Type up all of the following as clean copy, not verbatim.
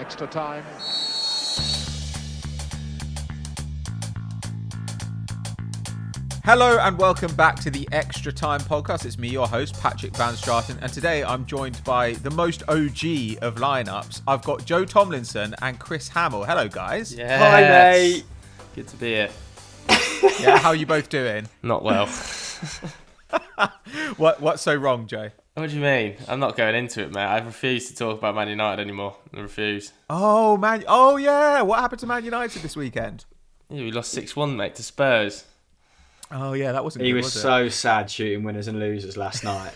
Extra time. Hello and welcome back to the Extra Time podcast. It's me, your host, Patrick Van Straaten, and today I'm joined by the most OG of lineups. I've got Joe Thomlinson and Chris Hamill. Hello, guys. Yes. Hi, mate. Good to be here. Yeah, how are you both doing? Not well. What's so wrong, Joe? What do you mean? I'm not going into it, mate. I refuse to talk about Man United anymore. I refuse. Oh, man. Oh, yeah. What happened to Man United this weekend? Yeah, we lost 6-1, mate, to Spurs. Oh, yeah, that wasn't He good, was it? so sad shooting winners and losers last night.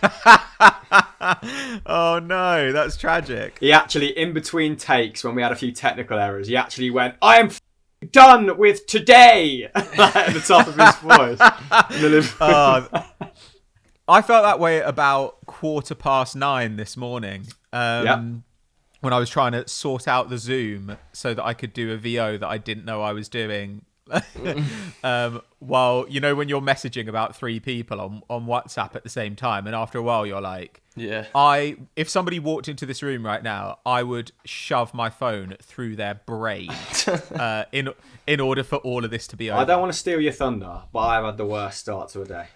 Oh, no. That's tragic. He actually, in between takes, when we had a few technical errors, he actually went, "I am done with today," at the top of his voice. I felt that way about 9:15 this morning. When I was trying to sort out the Zoom so that I could do a VO that I didn't know I was doing. While, you know, when you're messaging about 3 people on WhatsApp at the same time, and after a while you're like, Yeah. if somebody walked into this room right now, I would shove my phone through their brain in order for all of this to be over. I don't want to steal your thunder, but I've had the worst start to a day.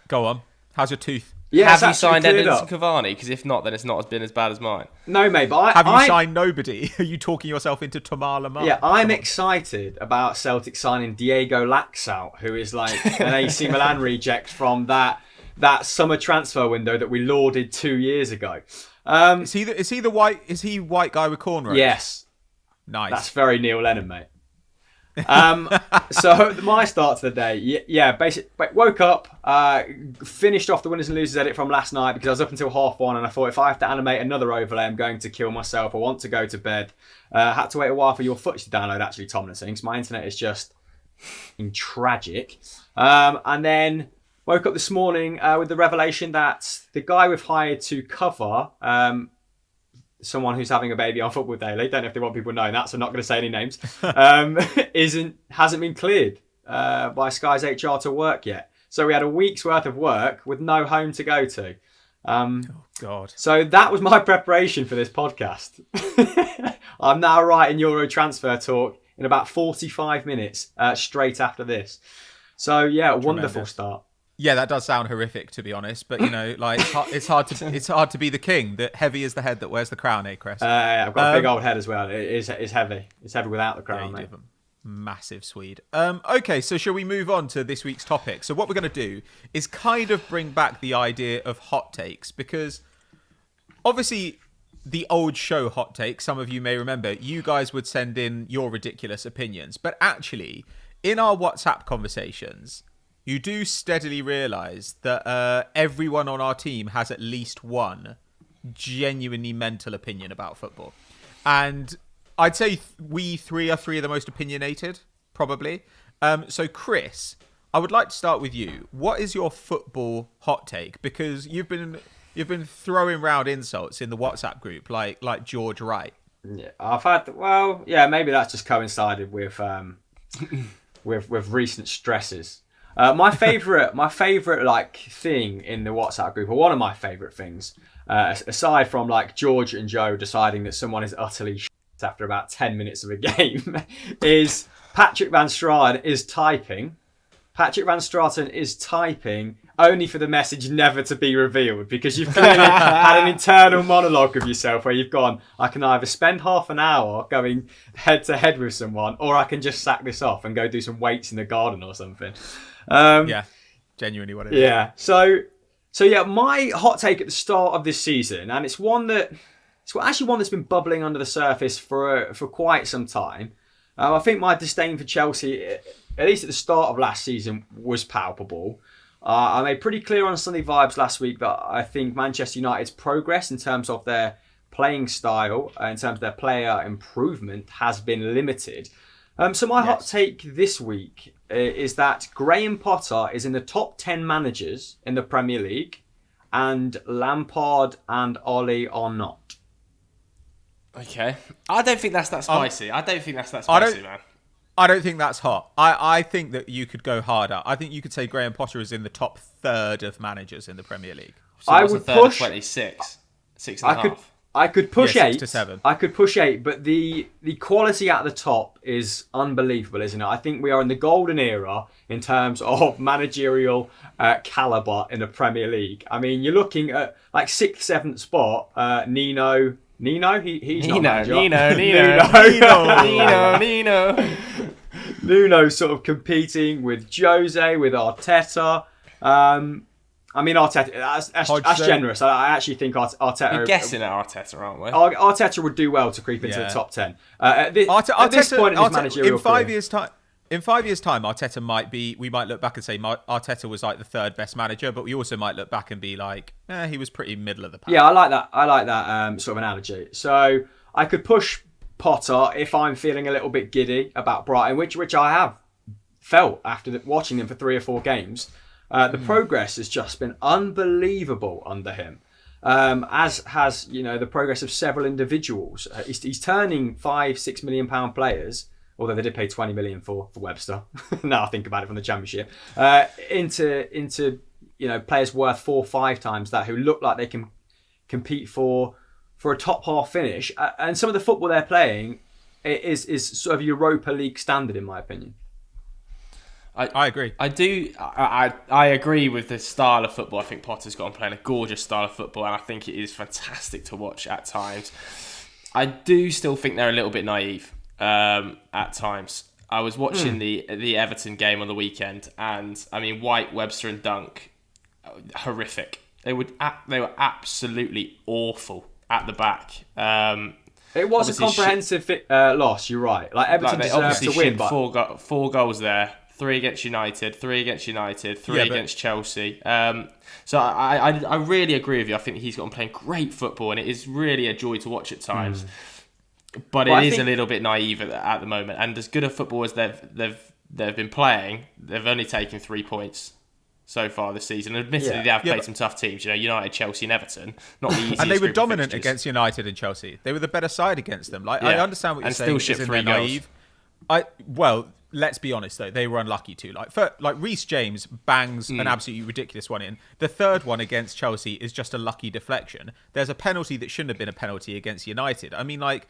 Go on. How's your tooth? Yeah, Have you signed Edinson Cavani? Because if not, then it's not been as bad as mine. No, mate, but Have you signed nobody? Are you talking yourself into Tamar Lamar? Yeah, I'm excited about Celtic signing Diego Laxalt, who is like an AC Milan reject from that summer transfer window that we lauded 2 years ago. Is he white guy with cornrows? Yes. Nice. That's very Neil Lennon, mate. So my start to the day, woke up, finished off the winners and losers edit from last night because I was up until 1:30, and I thought if I have to animate another overlay, I'm going to kill myself. I want to go to bed. Had to wait a while for your footage to download, actually, Thomlinson, because my internet is just tragic. And then woke up this morning with the revelation that the guy we've hired to cover someone who's having a baby on Football Daily, don't know if they want people knowing that, so I'm not going to say any names, hasn't been cleared by Sky's HR to work yet. So we had a week's worth of work with no home to go to. Oh, God. So that was my preparation for this podcast. I'm now writing Euro transfer talk in about 45 minutes straight after this. So, yeah, Tremendous. Wonderful start. Yeah, that does sound horrific, to be honest. But, you know, like it's hard to be the king. That heavy is the head that wears the crown, eh, Chris? I've got a big old head as well. It's heavy. It's heavy without the crown, mate. Massive Swede. Okay, so shall we move on to this week's topic? So what we're going to do is kind of bring back the idea of hot takes, because obviously the old show Hot Takes, some of you may remember, you guys would send in your ridiculous opinions. But actually, in our WhatsApp conversations, you do steadily realise that everyone on our team has at least one genuinely mental opinion about football. And I'd say we 3 are 3 of the most opinionated, probably. So, Chris, I would like to start with you. What is your football hot take? Because you've been throwing around insults in the WhatsApp group, like George Wright. Yeah, I've had. Well, yeah, maybe that's just coincided with with recent stresses. My favourite like thing in the WhatsApp group, or one of my favourite things, aside from like George and Joe deciding that someone is utterly shit after about 10 minutes of a game, is Patrick Van Straaten is typing. Patrick Van Straaten is typing only for the message never to be revealed, because you've clearly had an internal monologue of yourself where you've gone, I can either spend half an hour going head to head with someone, or I can just sack this off and go do some weights in the garden or something. Yeah, genuinely what it is. Yeah. So yeah, my hot take at the start of this season, and it's actually one that's been bubbling under the surface for quite some time. I think my disdain for Chelsea, at least at the start of last season, was palpable. I made pretty clear on Sunday Vibes last week that I think Manchester United's progress in terms of their playing style, in terms of their player improvement, has been limited. So my hot take this week is that Graham Potter is in the top 10 managers in the Premier League, and Lampard and Ollie are not. Okay. I don't think that's that spicy. I don't think that's that spicy, man. I don't think that's hot. I think that you could go harder. I think you could say Graham Potter is in the top third of managers in the Premier League. So I would push 26, 6.5. I could push 6 8 to 7. I could push 8, but the quality at the top is unbelievable, isn't it? I think we are in the golden era in terms of managerial caliber in the Premier League. I mean, you're looking at like 6th, 7th spot. Nino, he's not manager. Nino. Nuno sort of competing with Jose, with Arteta. I mean, Arteta, that's generous. I actually think Arteta... We're guessing at Arteta, aren't we? Arteta would do well to creep into the top 10. At this point in his managerial career... In 5 years' time, we might look back and say Arteta was like the 3rd best manager, but we also might look back and be like, he was pretty middle of the pack. Yeah, I like that sort of analogy. So I could push Potter if I'm feeling a little bit giddy about Brighton, which I have felt after watching them for 3 or 4 games. The progress has just been unbelievable under him, as has the progress of several individuals. He's turning £5-6 million players, although they did pay 20 million for Webster. Now I think about it from the Championship, into players worth 4 or 5 times that, who look like they can compete for a top half finish. And some of the football they're playing is sort of Europa League standard, in my opinion. I agree. I agree with the style of football. I think Potter's got on playing a gorgeous style of football, and I think it is fantastic to watch at times. I do still think they're a little bit naive at times. I was watching the Everton game on the weekend, and I mean, White, Webster, and Dunk, horrific. They were absolutely awful at the back. It was a comprehensive loss. You're right. Like Everton deserved to win, but 4 goals there. 3 against United, 3 against Chelsea. So I really agree with you. I think he's got on playing great football, and it is really a joy to watch at times. But it is a little bit naive at the moment. And as good a football as they've been playing, they've only taken 3 points so far this season. And admittedly, they have played some tough teams. United, Chelsea, and Everton. Not the easiest. And they were dominant against United and Chelsea. They were the better side against them. I understand what you're saying. And still shipped 3 goals. Naive. Let's be honest though, they were unlucky too. Like Reece James bangs an absolutely ridiculous one in. The 3rd one against Chelsea is just a lucky deflection. There's a penalty that shouldn't have been a penalty against United. I mean, like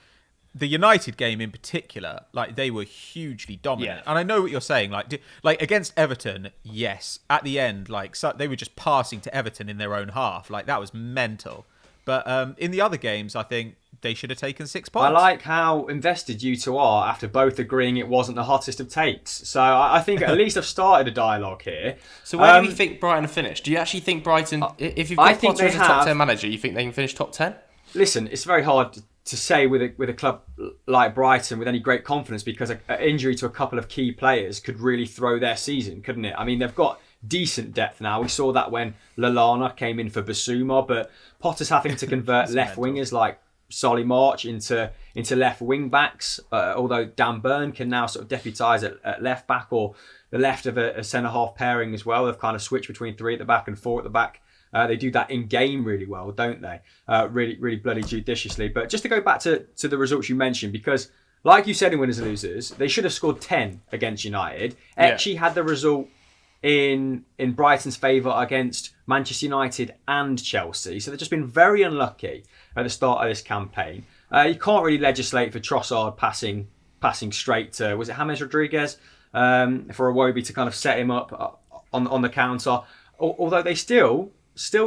the United game in particular, like they were hugely dominant. And I know what you're saying. Like against Everton, yes, at the end, they were just passing to Everton in their own half. Like that was mental. But in the other games, I think they should have taken 6 points. I like how invested you two are after both agreeing it wasn't the hottest of takes. So I think at least I've started a dialogue here. So where do we think Brighton have finished? Do you actually think Brighton, if you've got Potter as a top 10 manager, you think they can finish top 10? Listen, it's very hard to say with a club like Brighton with any great confidence, because an injury to a couple of key players could really throw their season, couldn't it? I mean, they've got decent depth now. We saw that when Lallana came in for Basuma, but Potter's having to convert left wingers like Solly March into left wing backs, although Dan Burn can now sort of deputise at left back or the left of a centre half pairing as well. They've kind of switched between 3 at the back and 4 at the back. They do that in game really well, don't they? Really bloody judiciously. But just to go back to the results you mentioned, because like you said in Winners and Losers, they should have scored 10 against United. Ecce had the result in Brighton's favour against Manchester United and Chelsea. So they've just been very unlucky at the start of this campaign. You can't really legislate for Trossard passing straight to, was it James Rodriguez, for Iwobi to kind of set him up on the counter. Although they still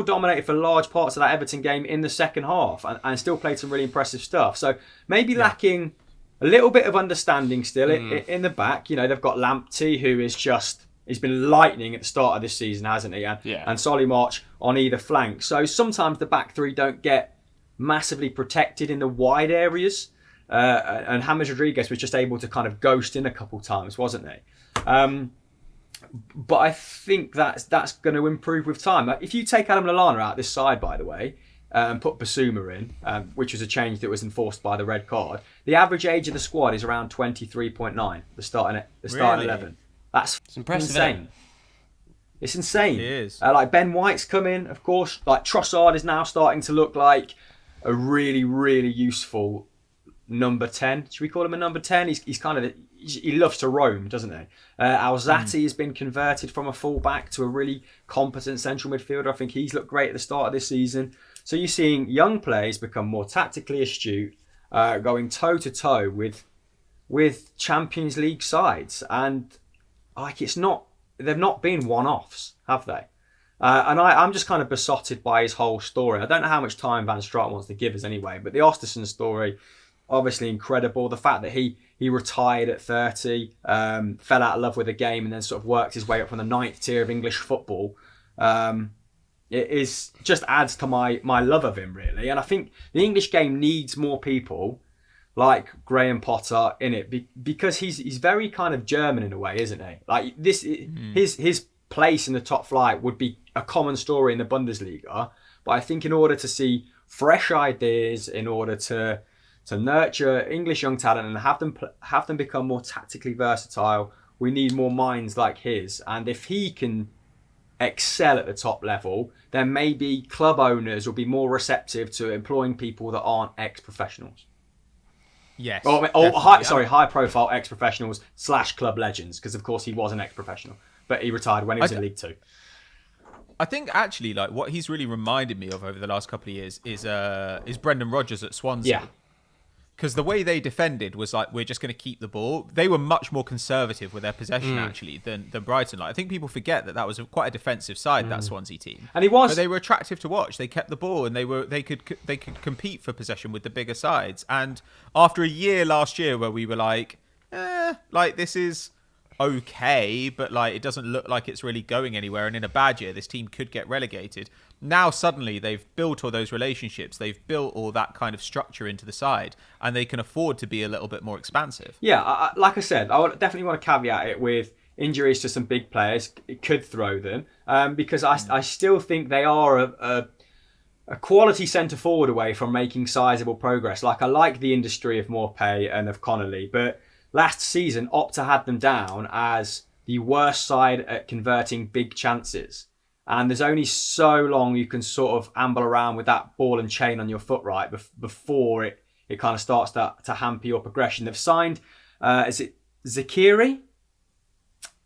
dominated for large parts of that Everton game in the second half and still played some really impressive stuff. So maybe lacking a little bit of understanding still in the back. They've got Lamptey, who is just... He's been lightning at the start of this season, hasn't he? And Solly March on either flank. So sometimes the back 3 don't get massively protected in the wide areas. And James Rodriguez was just able to kind of ghost in a couple times, wasn't he? But I think that's going to improve with time. If you take Adam Lallana out this side, by the way, and put Basuma in, which was a change that was enforced by the red card, the average age of the squad is around 23.9, the starting 11. That's impressive, insane. It's insane. It is. Like Ben White's come in, of course. Like Trossard is now starting to look like a really, really useful number 10. Should we call him a number 10? He's kind of... He loves to roam, doesn't he? Alzati has been converted from a fullback to a really competent central midfielder. I think he's looked great at the start of this season. So you're seeing young players become more tactically astute, going toe to toe with Champions League sides, and like they've not been one-offs, have they? And I'm just kind of besotted by his whole story. I don't know how much time Van Straaten wants to give us anyway, but the Osterson story, obviously incredible. The fact that he retired at 30, fell out of love with the game, and then sort of worked his way up from the 9th tier of English football. It is just adds to my love of him, really. And I think the English game needs more people like Graham Potter in it, because he's very kind of German in a way, isn't he? Like his place in the top flight would be a common story in the Bundesliga, but I think in order to see fresh ideas, in order to nurture English young talent and have them become more tactically versatile, we need more minds like his. And if he can excel at the top level, then maybe club owners will be more receptive to employing people that aren't ex-professionals. Yes. High-profile ex-professionals / club legends, because of course he was an ex-professional, but he retired when he was in League Two. I think actually, like, what he's really reminded me of over the last couple of years is Brendan Rodgers at Swansea. Yeah. Because the way they defended was like, we're just going to keep the ball. They were much more conservative with their possession actually than Brighton. Like, I think people forget that was quite a defensive side, that Swansea team. And he was, but they were attractive to watch. They kept the ball and they could compete for possession with the bigger sides. And after a year last year where we were like this is okay, but like it doesn't look like it's really going anywhere, and in a bad year this team could get relegated. Now suddenly they've built all those relationships, they've built all that kind of structure into the side, and they can afford to be a little bit more expansive. Yeah, like I said, I would definitely want to caveat it with injuries to some big players. It could throw them, because I still think they are a quality centre forward away from making sizable progress. Like, I like the industry of Maupay and of Connolly, but last season Opta had them down as the worst side at converting big chances. And there's only so long you can sort of amble around with that ball and chain on your foot, right, before it kind of starts to hamper your progression. They've signed, is it Zakiri?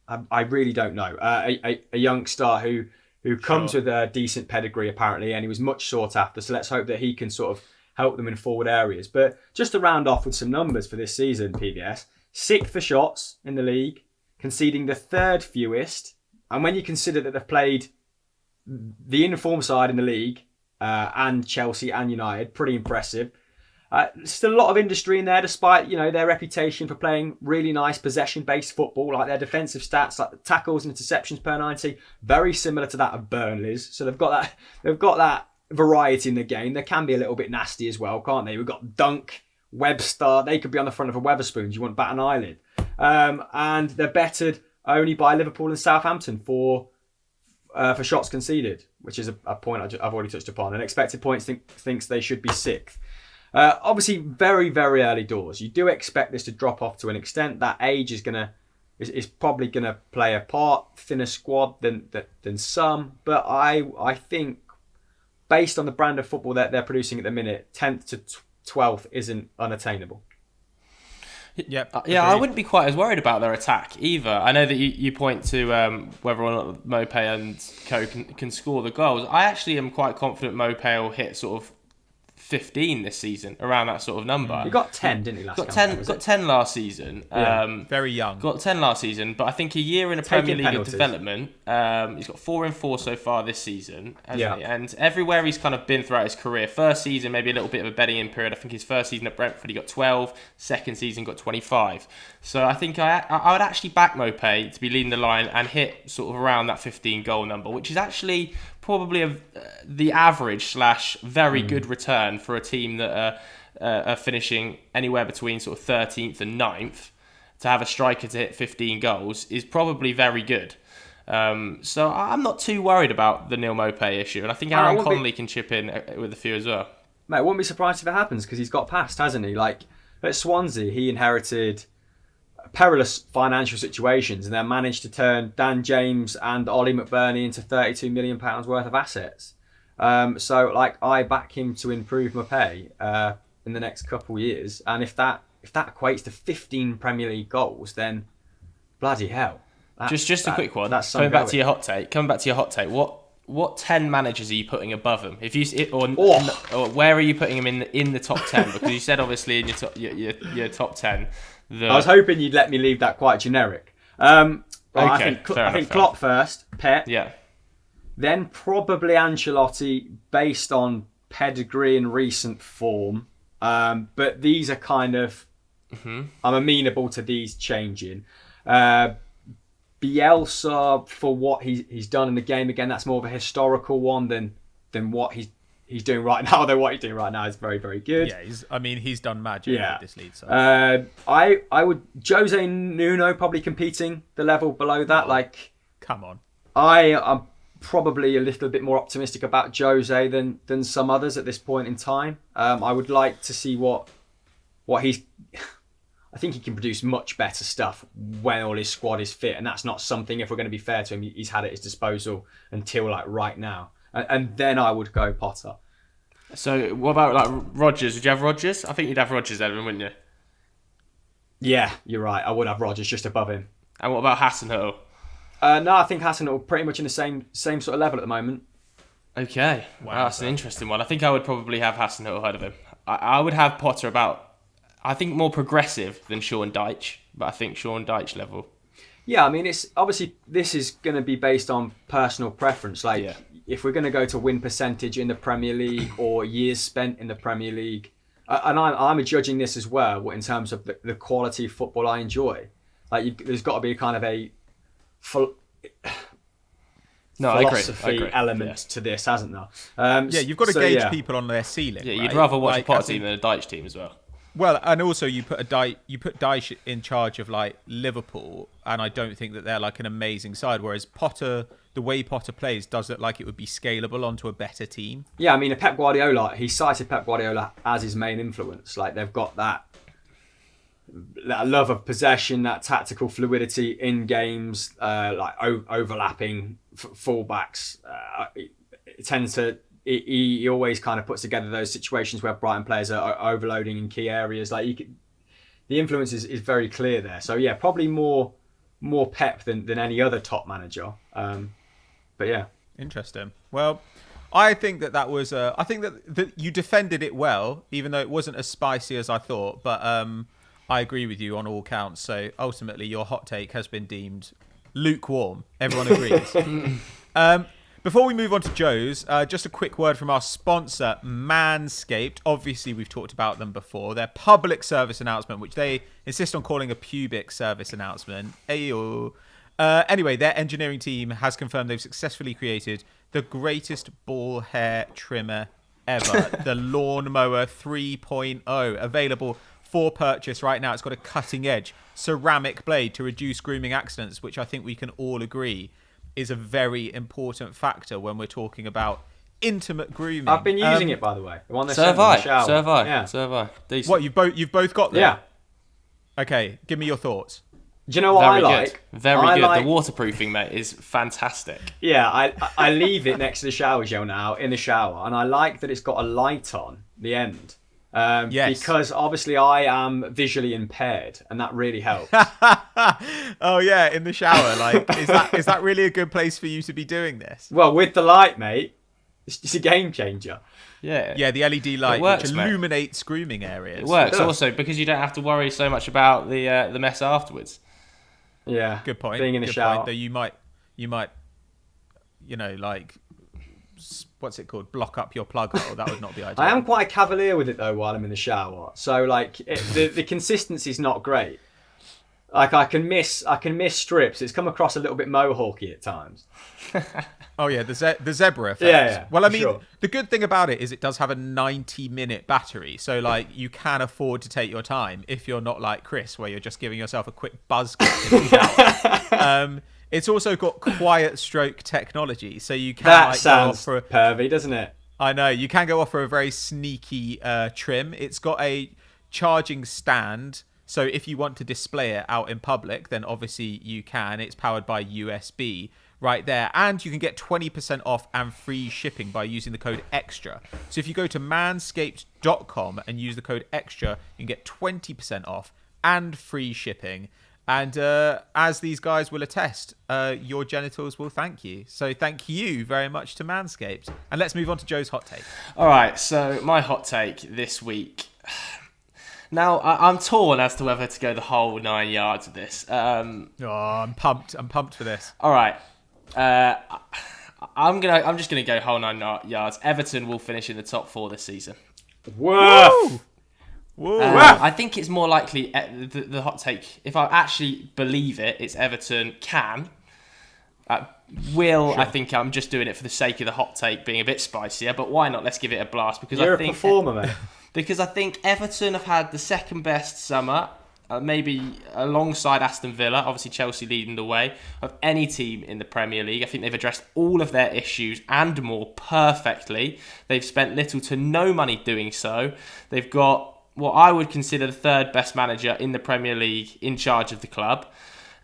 I really don't know. A youngster who comes with a decent pedigree, apparently, and he was much sought after. So let's hope that he can sort of help them in forward areas. But just to round off with some numbers for this season, PBS, 6th for shots in the league, conceding the 3rd fewest. And when you consider that they've played the informed side in the league, and Chelsea and United, pretty impressive. Still a lot of industry in there, despite their reputation for playing really nice possession-based football. Like, their defensive stats, like the tackles and interceptions per 90, very similar to that of Burnley's. So they've got that variety in the game. They can be a little bit nasty as well, can't they? We've got Dunk, Webster. They could be on the front of a Wetherspoons. You wouldn't bat an eyelid. And they're bettered only by Liverpool and Southampton for shots conceded, which is a point I've already touched upon. And expected points thinks they should be 6th. Obviously, very, very early doors. You do expect this to drop off to an extent. That age is probably gonna play a part. Thinner squad than some, but I think based on the brand of football that they're producing at the minute, 10th to 12th isn't unattainable. Yep. Yeah, I wouldn't be quite as worried about their attack either. I know that you point to whether or not Maupay and co can score the goals. I actually am quite confident Maupay will hit sort of 15 this season, around that sort of number. He got 10, didn't he, got 10 last season. Very young. Got 10 last season, but I think a year in a Premier League of development. He's got 4 in 4 so far this season, hasn't he? And everywhere he's kind of been throughout his career. First season, maybe a little bit of a bedding in period. I think his first season at Brentford, he got 12. Second season, got 25. So I think I would actually back Maupay to be leading the line and hit sort of around that 15 goal number, which is actually probably the average / very good return for a team that are finishing anywhere between sort of 13th and 9th. To have a striker to hit 15 goals is probably very good. So I'm not too worried about the Neal Maupay issue, and I think Aaron Connolly can chip in with a few as well. Mate, I wouldn't be surprised if it happens, because he's got past, hasn't he? Like, at Swansea, he inherited perilous financial situations and then managed to turn Dan James and Ollie McBurney into £32 million worth of assets. So, like, I back him to improve Maupay in the next couple of years. And if that equates to 15 Premier League goals, then bloody hell. Just a quick one. Coming back to your hot take. What what 10 managers are you putting above him? If you or where are you putting him in the top 10? Because you said obviously in your top 10. I was hoping you'd let me leave that quite generic. I think Klopp first, Pep. Yeah. Then probably Ancelotti, based on pedigree and recent form. But these are kind of... I'm amenable to these changing. Bielsa, for what he's done in the game, again, that's more of a historical one than what he's doing right now. Although what he's doing right now is very, very good. Yeah, he's done magic with this lead. So. I would... Jose Nuno probably competing the level below that. Like, come on. I'm probably a little bit more optimistic about Jose than some others at this point in time. I would like to see what he's... I think he can produce much better stuff when all his squad is fit, and that's not something, if we're going to be fair to him, he's had at his disposal until like right now. And then I would go Potter. So what about like Rodgers? Would you have Rodgers? I think you'd have Rodgers, Edwin, wouldn't you? Yeah, you're right. I would have Rodgers just above him. And what about Hasenhüttl? No, I think Hasenhüttl pretty much in the same sort of level at the moment. Okay, wow, that's an interesting one. I think I would probably have Hasenhüttl ahead of him. I would have Potter about... I think more progressive than Sean Dyche, but I think Sean Dyche level. Yeah, I mean, it's obviously this is going to be based on personal preference. Like, if we're going to go to win percentage in the Premier League or years spent in the Premier League, and I'm judging this as well in terms of the quality of football I enjoy. Like, there's got to be a kind of a philosophy element to this, hasn't there? You've got to gauge people on their ceiling. Yeah, right? you'd rather watch a Potter team than a Dyche team as well. Well, and also you put Dyche in charge of like Liverpool, and I don't think that they're like an amazing side. Whereas Potter, the way Potter plays, does look like it would be scalable onto a better team. Yeah, I mean, Pep Guardiola, he cited Pep Guardiola as his main influence. Like, they've got that love of possession, that tactical fluidity in games, like overlapping fullbacks. It tends to. He always kind of puts together those situations where Brighton players are overloading in key areas. Like, the influence is very clear there. So yeah, probably more Pep than any other top manager. But yeah, interesting. Well, I think that was. I think that you defended it well, even though it wasn't as spicy as I thought. But I agree with you on all counts. So ultimately, your hot take has been deemed lukewarm. Everyone agrees. Before we move on to Joe's, just a quick word from our sponsor, Manscaped. Obviously, we've talked about them before. Their public service announcement, which they insist on calling a pubic service announcement. Ayo. Anyway, their engineering team has confirmed they've successfully created the greatest ball hair trimmer ever, the Lawnmower 3.0, available for purchase right now. It's got a cutting-edge ceramic blade to reduce grooming accidents, which I think we can all agree is a very important factor when we're talking about intimate grooming. I've been using it, by the way. The one they sent in the shower. So have I. Decent. What, you've both got them? Yeah. Okay, give me your thoughts. Do you know what I like? Very good. The waterproofing, mate, is fantastic. Yeah, I leave it next to the shower gel now in the shower, and I like that it's got a light on the end. Yes. Because obviously I am visually impaired, and that really helps. Oh yeah, in the shower. Like, is that really a good place for you to be doing this? Well, with the light, mate, it's a game changer. Yeah, the LED light works, which illuminates grooming areas. It works also because you don't have to worry so much about the mess afterwards. Yeah, good point. Being in the shower, point, though you might, like, what's it called? Block up your plug hole. That would not be ideal. I am quite cavalier with it though while I'm in the shower. So like the consistency is not great. Like I can miss strips. It's come across a little bit mohawky at times. Oh yeah, the zebra effect. Yeah. Well, I mean, the good thing about it is it does have a 90-minute battery, so like you can afford to take your time if you're not like Chris, where you're just giving yourself a quick buzz cut in the shower. It's also got quiet stroke technology, so you can that sounds go off for pervy, doesn't it? I know, you can go off for a very sneaky trim. It's got a charging stand, so if you want to display it out in public, then obviously you can. It's powered by USB right there, and you can get 20% off and free shipping by using the code EXTRA. So if you go to manscaped.com and use the code EXTRA, you can get 20% off and free shipping. And as these guys will attest, your genitals will thank you. So thank you very much to Manscaped. And let's move on to Joe's hot take. All right, so my hot take this week. Now, I'm torn as to whether to go the whole 9 yards of this. I'm pumped. I'm pumped for this. All right. I'm just gonna go whole 9 yards. Everton will finish in the top 4 this season. Whoa! Whoa. I think it's more likely the hot take. If I actually believe it, it's Everton can. Sure. I think I'm just doing it for the sake of the hot take being a bit spicier, but why not? Let's give it a blast because You're I think a performer, mate. Because I think Everton have had the second best summer, maybe alongside Aston Villa, obviously Chelsea leading the way, of any team in the Premier League. I think they've addressed all of their issues and more perfectly. They've spent little to no money doing so. They've got what I would consider the third best manager in the Premier League in charge of the club.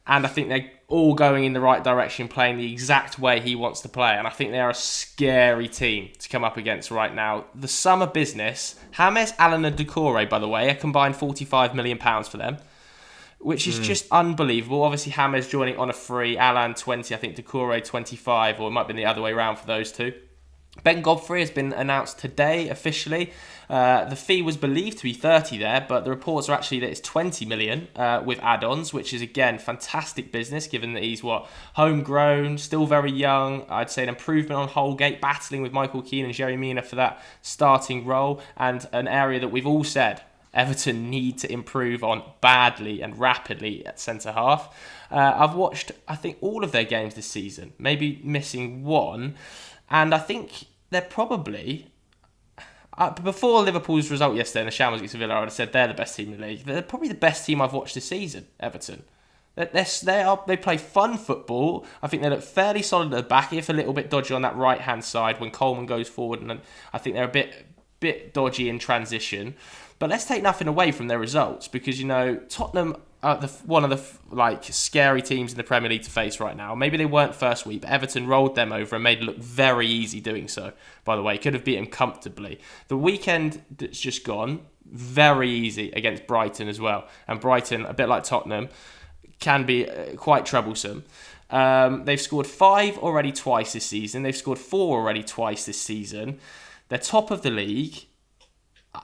And I think they're all going in the right direction, playing the exact way he wants to play. And I think they're a scary team to come up against right now. The summer business, James, Allen and Doucouré, by the way, a combined £45 million for them, which is just unbelievable. Obviously, James joining on a free, Allen 20, I think Doucouré 25, or it might be the other way around for those two. Ben Godfrey has been announced today officially. The fee was believed to be 30 there, but the reports are actually that it's 20 million with add-ons, which is again fantastic business given that he's homegrown, still very young. I'd say an improvement on Holgate, battling with Michael Keane and Jerry Mina for that starting role, and an area that we've all said Everton need to improve on badly and rapidly at centre half. I've watched, I think, all of their games this season, maybe missing one. And I think they're probably, before Liverpool's result yesterday in the shambles against Villa, I would have said they're the best team in the league. They're probably the best team I've watched this season, Everton. They play fun football. I think they look fairly solid at the back, if a little bit dodgy on that right-hand side when Coleman goes forward. And I think they're a bit dodgy in transition. But let's take nothing away from their results because, Tottenham are one of the scary teams in the Premier League to face right now. Maybe they weren't first week, but Everton rolled them over and made it look very easy doing so, by the way. Could have beat them comfortably. The weekend that's just gone, very easy against Brighton as well. And Brighton, a bit like Tottenham, can be quite troublesome. They've scored 5 already twice this season. They've scored 4 already twice this season. They're top of the league.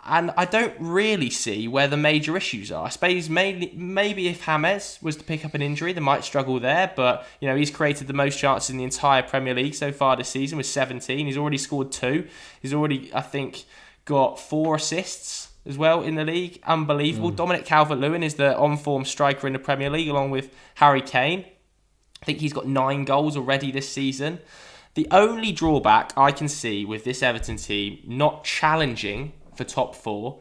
And I don't really see where the major issues are. I suppose maybe if James was to pick up an injury, they might struggle there. But, he's created the most chances in the entire Premier League so far this season with 17. He's already scored 2. He's already, I think, got 4 assists as well in the league. Unbelievable. Dominic Calvert-Lewin is the on-form striker in the Premier League along with Harry Kane. I think he's got 9 goals already this season. The only drawback I can see with this Everton team not challenging for top 4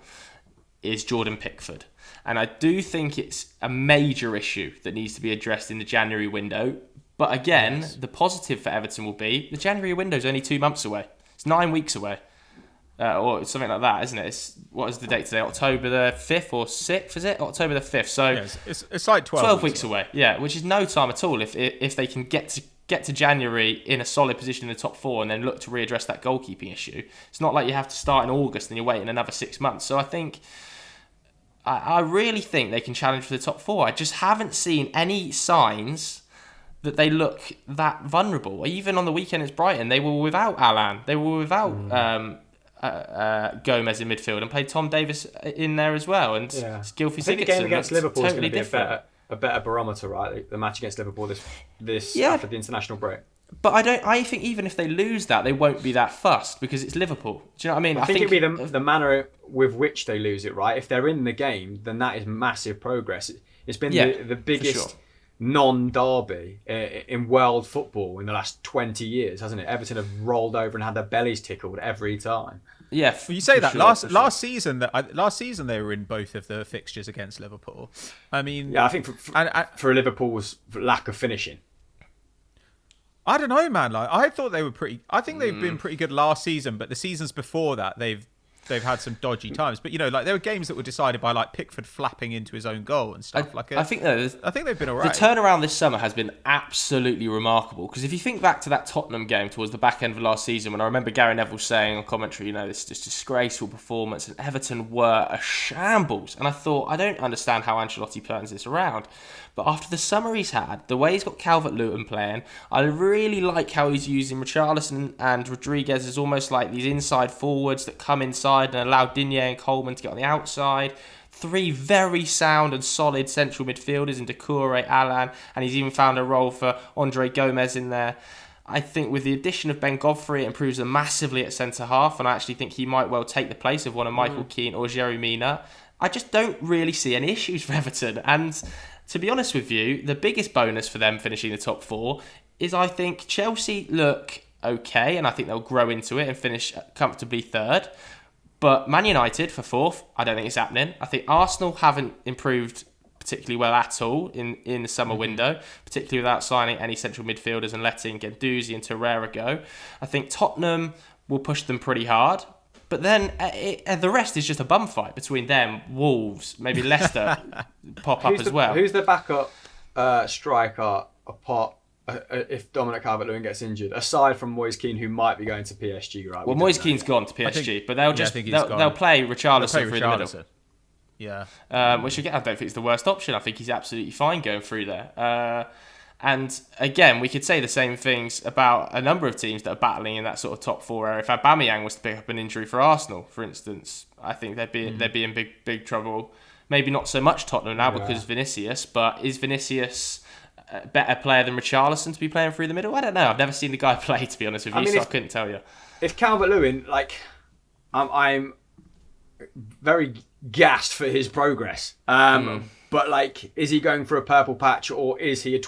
is Jordan Pickford. And I do think it's a major issue that needs to be addressed in the January window. But again, The positive for Everton will be the January window is only 2 months away. It's 9 weeks away. Or something like that, isn't it? What is the date today? October the 5th or 6th, is it? October the 5th. So it's like 12 weeks away. Yeah, which is no time at all if they can get to January in a solid position in the top 4 and then look to readdress that goalkeeping issue. It's not like you have to start in August and you're waiting another 6 months. So I really think they can challenge for the top 4. I just haven't seen any signs that they look that vulnerable. Even on the weekend against Brighton, they were without Allan. They were without Gomez in midfield and played Tom Davis in there as well. And Gylfi Sigurdsson. I think the game against Liverpool is totally going to be different. A better barometer, right? The match against Liverpool this after the international break. But I think even if they lose that, they won't be that fussed because it's Liverpool. Do you know what I mean? I think it'd be the manner with which they lose it, right? If they're in the game, then that is massive progress. It's been the biggest non-derby in world football in the last 20 years, hasn't it? Everton have rolled over and had their bellies tickled every time. Yeah, you say that last season they were in both of the fixtures against Liverpool. I mean, I think for Liverpool's lack of finishing. I don't know, man. I thought they were pretty. I think they've been pretty good last season, but the seasons before that, they've they've had some dodgy times. But like there were games that were decided by like Pickford flapping into his own goal and stuff. I think they've been alright. The turnaround this summer has been absolutely remarkable. Because if you think back to that Tottenham game towards the back end of last season, when I remember Gary Neville saying on commentary, this is just disgraceful performance, and Everton were a shambles. And I thought, I don't understand how Ancelotti turns this around. But after the summer he's had, the way he's got Calvert-Lewin playing, I really like how he's using Richarlison and Rodriguez as almost like these inside forwards that come inside and allow Digne and Coleman to get on the outside. 3 very sound and solid central midfielders in Doucouré, Alan, and he's even found a role for Andre Gomez in there. I think with the addition of Ben Godfrey, it improves them massively at centre-half, and I actually think he might well take the place of one of Michael Keane or Yerry Mina. I just don't really see any issues for Everton, and to be honest with you, the biggest bonus for them finishing the top 4 is I think Chelsea look okay, and I think they'll grow into it and finish comfortably 3rd. But Man United for 4th, I don't think it's happening. I think Arsenal haven't improved particularly well at all in the summer window, particularly without signing any central midfielders and letting Guendouzi and Torreira go. I think Tottenham will push them pretty hard. But then the rest is just a bum fight between them, Wolves, maybe Leicester pop up as well. Who's the backup striker apart if Dominic Calvert-Lewin gets injured, aside from Moise Kean, who might be going to PSG, right? Well, Moise Kean's gone to PSG, but they'll play Richarlison through the middle. Yeah. Which again, I don't think is the worst option. I think he's absolutely fine going through there. And again, we could say the same things about a number of teams that are battling in that sort of top 4 area. If Aubameyang was to pick up an injury for Arsenal, for instance, I think they'd be in big trouble. Maybe not so much Tottenham now because Vinicius, but is Vinicius a better player than Richarlison to be playing through the middle? I don't know. I've never seen the guy play, to be honest with you, so I couldn't tell you. If Calvert-Lewin, I'm very gassed for his progress. But is he going for a purple patch, or is he a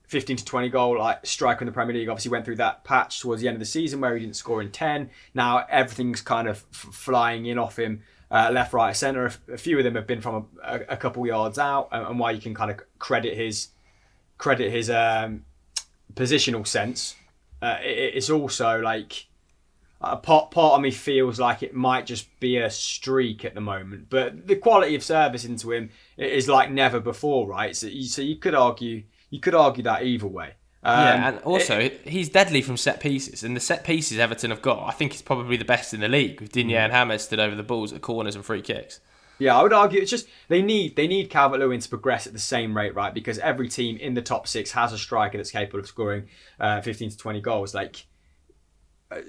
15 to 20 goal striker in the Premier League? Obviously went through that patch towards the end of the season where he didn't score in 10. Now everything's kind of flying in off him, left, right, centre. A few of them have been from a couple yards out, and why you can kind of credit his positional sense. It's also a part of me feels like it might just be a streak at the moment, but the quality of service into him is like never before, right? So you could argue that either way. And also he's deadly from set pieces, and the set pieces Everton have got, I think, is probably the best in the league. With Digne and Hamill stood over the balls at corners and free kicks. Yeah, I would argue it's just they need Calvert-Lewin to progress at the same rate, right? Because every team in the top 6 has a striker that's capable of scoring 15 to 20 goals.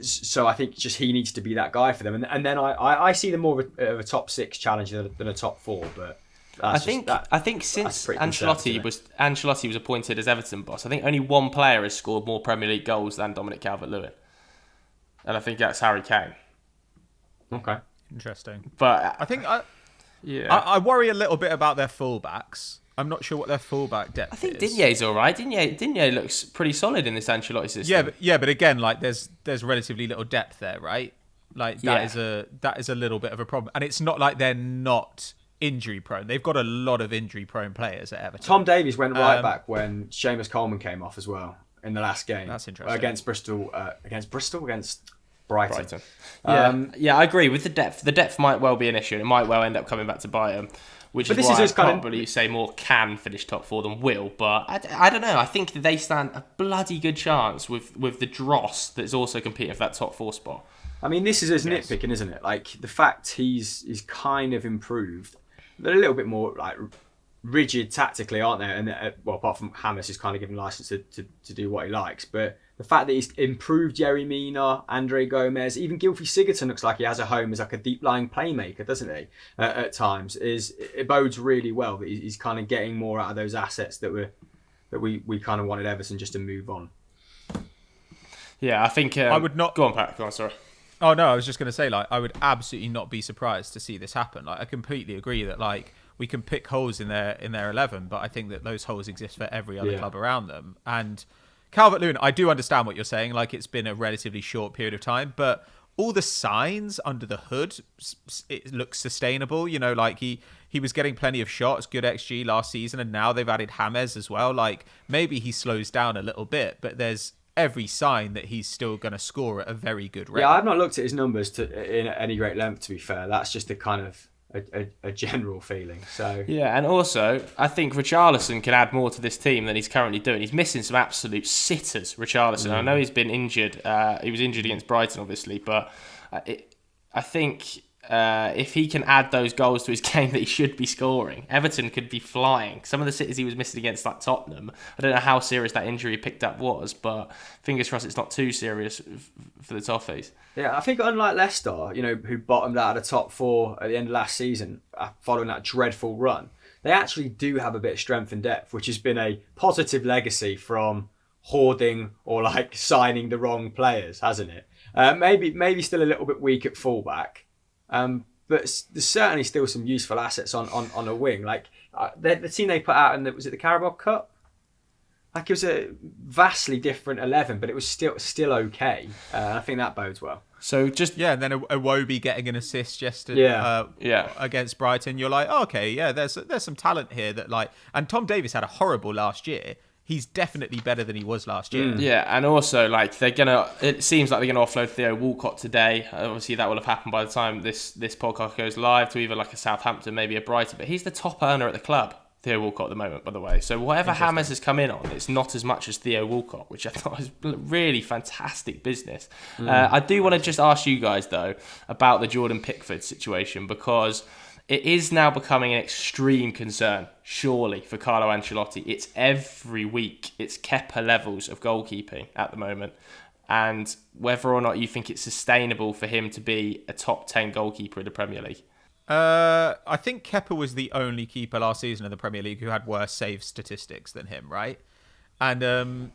So I think just he needs to be that guy for them, and then I see them more of a top 6 challenge than a top 4. But I think since Ancelotti was appointed as Everton boss, I think only one player has scored more Premier League goals than Dominic Calvert-Lewin, and I think that's Harry Kane. Okay, interesting. But I think I worry a little bit about their fullbacks. I'm not sure what their fullback depth is. I think Digne's all right. Digne looks pretty solid in this Ancelotti system. But again, there's relatively little depth there, right? That is a little bit of a problem, and it's not like they're not injury prone. They've got a lot of injury prone players at Everton. Tom Davies went right back when Seamus Coleman came off as well in the last game. That's interesting. Against Brighton. I agree with the depth. The depth might well be an issue, and it might well end up coming back to bite them. Which is why I can't believe say more can finish top 4 than will. But I don't know. I think that they stand a bloody good chance with the dross that's also competing for that top 4 spot. I mean, this is his nitpicking, isn't it? The fact he's kind of improved. They're a little bit more rigid tactically, aren't they? And apart from Hamas, who's kind of given license to do what he likes. But the fact that he's improved Yerry Mina, Andre Gomez, even Gylfi Sigurdsson looks like he has a home as a deep-lying playmaker, doesn't he? At times, it bodes really well that he's kind of getting more out of those assets that we kind of wanted Everton just to move on. Yeah, I think I would not go on, Pat. Go on, sorry. Oh no, I was just going to say I would absolutely not be surprised to see this happen. I completely agree that we can pick holes in their 11, but I think that those holes exist for every other club around them. And Calvert-Lewin, I do understand what you're saying. It's been a relatively short period of time, but all the signs under the hood, it looks sustainable. He was getting plenty of shots, good XG last season, and now they've added James as well. Maybe he slows down a little bit, but there's every sign that he's still going to score at a very good rate. Yeah, I've not looked at his numbers in any great length, to be fair. That's just a kind of a general feeling. So yeah, and also I think Richarlison can add more to this team than he's currently doing. He's missing some absolute sitters, Richarlison. I know he's been injured. He was injured against Brighton, obviously, but I think if he can add those goals to his game that he should be scoring, Everton could be flying. Some of the sitters he was missing against, like Tottenham, I don't know how serious that injury he picked up was, but fingers crossed it's not too serious for the Toffees. yeah, I think unlike Leicester, who bottomed out of the top 4 at the end of last season following that dreadful run, they actually do have a bit of strength and depth, which has been a positive legacy from hoarding or like signing the wrong players, hasn't it? Maybe still a little bit weak at fullback. But there's certainly still some useful assets on a wing. Like the team they put out was it the Carabao Cup? Like it was a vastly different 11, but it was still okay. I think that bodes well. So just and then Iwobi getting an assist yesterday against Brighton. You're like, oh, okay, yeah, there's some talent here that like, and Tom Davies had a horrible last year. He's definitely better than he was last year. Yeah, and also like it seems like they're gonna offload Theo Walcott today. Obviously that will have happened by the time this podcast goes live to either like a Southampton, maybe a Brighton, but he's the top earner at the club, Theo Walcott, at the moment, by the way. So whatever Hammers has come in on, it's not as much as Theo Walcott, which I thought was really fantastic business. I do want to just ask you guys though about the Jordan Pickford situation, because it is now becoming an extreme concern, surely, for Carlo Ancelotti. It's every week. It's Kepa levels of goalkeeping at the moment. And whether or not you think it's sustainable for him to be a top 10 goalkeeper in the Premier League. I think Kepa was the only keeper last season in the Premier League who had worse save statistics than him, right? And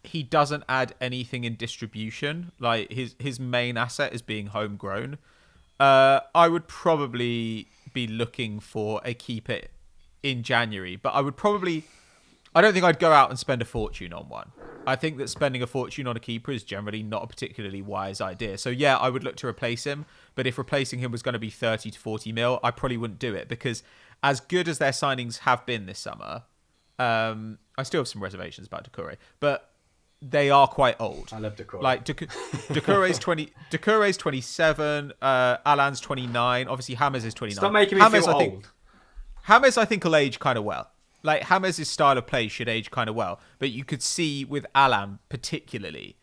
he doesn't add anything in distribution. Like his main asset is being homegrown. I would probably be looking for a keeper in January, but I don't think I'd go out and spend a fortune on one. I think that spending a fortune on a keeper is generally not a particularly wise idea. So yeah, I would look to replace him, but if replacing him was going to be 30 to 40 mil, I probably wouldn't do it, because as good as their signings have been this summer, I still have some reservations about Doucouré, but they are quite old. I love Doucouré. Like Doucouré's 27, Alan's 29. Obviously, Hammers is 29. Stop making me feel old. Hammers, I think, will age kind of well. Like Hammers' style of play should age kind of well, but you could see with Alan particularly,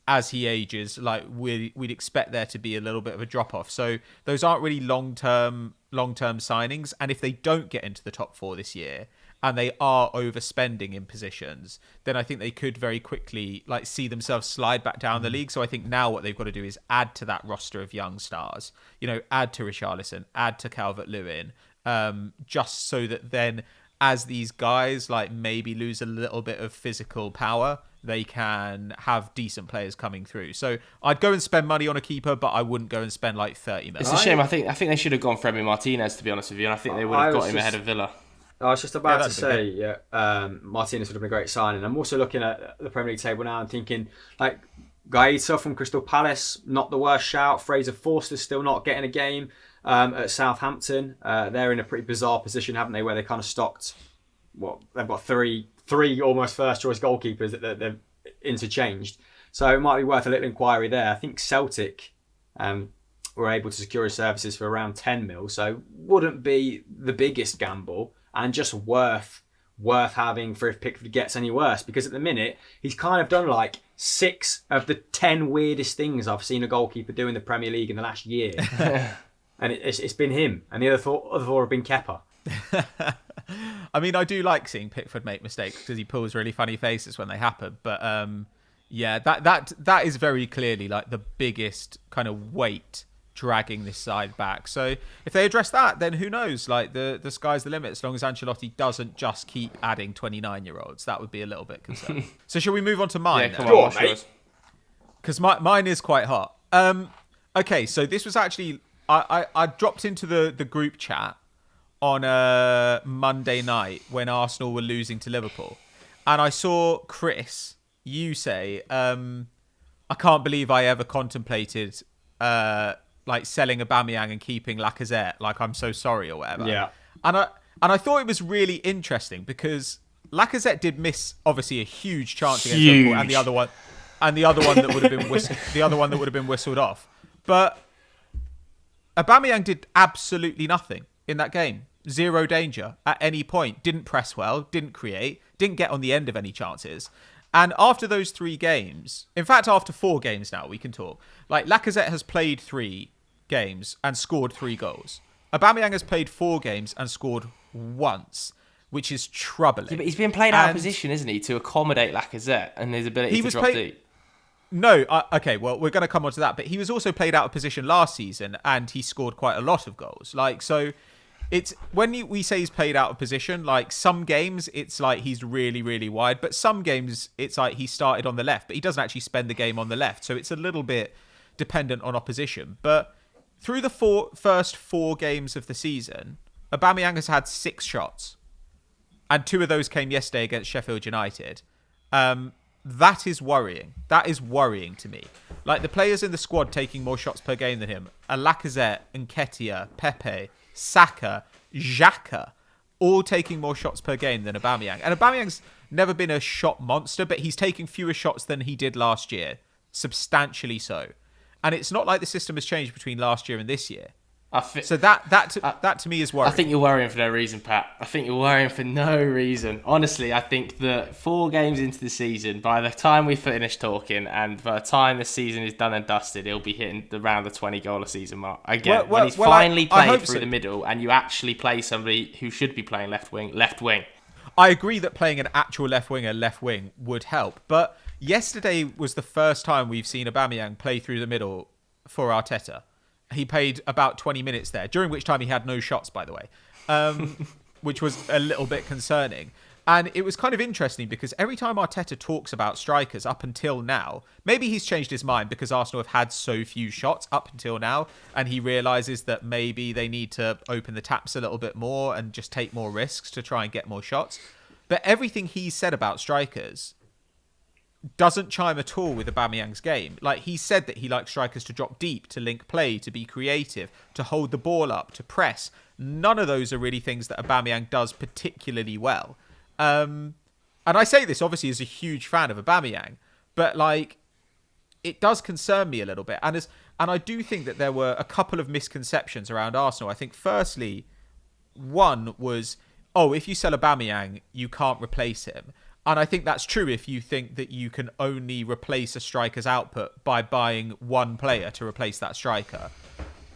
as he ages, like we'd expect there to be a little bit of a drop off. So those aren't really long term signings, and if they don't get into the top 4 this year, and they are overspending in positions, then I think they could very quickly like see themselves slide back down the league. So I think now what they've got to do is add to that roster of young stars. Add to Richarlison, add to Calvert-Lewin, just so that then as these guys like maybe lose a little bit of physical power, they can have decent players coming through. So I'd go and spend money on a keeper, but I wouldn't go and spend like 30 million. It's a shame. I think they should have gone for Emi Martinez, to be honest with you, and I think they would have got him ahead of Villa. I was just about to say, Martinez would have been a great signing. I'm also looking at the Premier League table now and thinking, like, Gaeta from Crystal Palace, not the worst shout. Fraser Forster's still not getting a game at Southampton. They're in a pretty bizarre position, haven't they, where they kind of stocked, they've got three almost first-choice goalkeepers that they've interchanged. So it might be worth a little inquiry there. I think Celtic were able to secure his services for around 10 mil, so wouldn't be the biggest gamble, and just worth having for if Pickford gets any worse, because at the minute he's kind of done like 6 of the 10 weirdest things I've seen a goalkeeper do in the Premier League in the last year. And it's been him, and the other four have been Kepa. I mean, I do like seeing Pickford make mistakes because he pulls really funny faces when they happen, but that is very clearly like the biggest kind of weight dragging this side back. So if they address that, then who knows? Like the sky's the limit, as long as Ancelotti doesn't just keep adding 29-year-olds. That would be a little bit concerning. So shall we move on to mine? Yeah, come on, mate. Because mine is quite hot. Okay, so this was actually I dropped into the group chat on a Monday night when Arsenal were losing to Liverpool, and I saw Chris, you say, I can't believe I ever contemplated like selling Aubameyang and keeping Lacazette. Like, I'm so sorry or whatever. Yeah. And I thought it was really interesting because Lacazette did miss obviously a huge chance against Liverpool, and the other one that would have been whistled off. But Aubameyang did absolutely nothing in that game. Zero danger at any point. Didn't press well. Didn't create. Didn't get on the end of any chances. And after those 3 games, in fact, after 4 games now, we can talk. Like, Lacazette has played 3 games and scored 3 goals. Aubameyang has played 4 games and scored once, which is troubling. Yeah, but he's been played out of position, isn't he, to accommodate Lacazette and his ability to drop deep. No, okay, well, we're going to come on to that, but he was also played out of position last season, and he scored quite a lot of goals. Like, so it's when we say he's played out of position, like some games it's like he's really, really wide, but some games it's like he started on the left, but he doesn't actually spend the game on the left, so it's a little bit dependent on opposition. But through the first 4 games of the season, Aubameyang has had 6 shots, and 2 of those came yesterday against Sheffield United. That is worrying. That is worrying to me. Like, the players in the squad taking more shots per game than him are Lacazette, Nketiah, Pepe, Saka, Xhaka, all taking more shots per game than Aubameyang. And Aubameyang's never been a shot monster, but he's taking fewer shots than he did last year. Substantially so. And it's not like the system has changed between last year and this year. So that to me is worrying. I think you're worrying for no reason, Pat. I think you're worrying for no reason. Honestly, I think that 4 games into the season, by the time we finish talking and by the time the season is done and dusted, he'll be hitting around the 20-goal a season mark. Again, when he's finally played through the middle and you actually play somebody who should be playing left wing. I agree that playing an actual left wing would help. But yesterday was the first time we've seen Aubameyang play through the middle for Arteta. He played about 20 minutes there, during which time he had no shots, by the way, which was a little bit concerning. And it was kind of interesting because every time Arteta talks about strikers up until now, maybe he's changed his mind because Arsenal have had so few shots up until now, and he realises that maybe they need to open the taps a little bit more and just take more risks to try and get more shots. But everything he's said about strikers doesn't chime at all with Aubameyang's game. Like, he said that he likes strikers to drop deep, to link play, to be creative, to hold the ball up, to press. None of those are really things that Aubameyang does particularly well. And I say this obviously as a huge fan of Aubameyang, but like, it does concern me a little bit. And I do think that there were a couple of misconceptions around Arsenal. I think firstly, one was, if you sell Aubameyang, you can't replace him. And I think that's true if you think that you can only replace a striker's output by buying one player to replace that striker.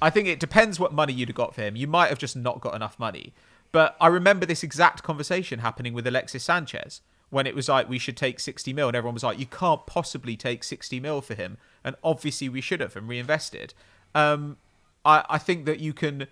I think it depends what money you'd have got for him. You might have just not got enough money. But I remember this exact conversation happening with Alexis Sanchez when it was like, we should take 60 mil. And everyone was like, you can't possibly take 60 mil for him. And obviously we should have and reinvested. I think that you can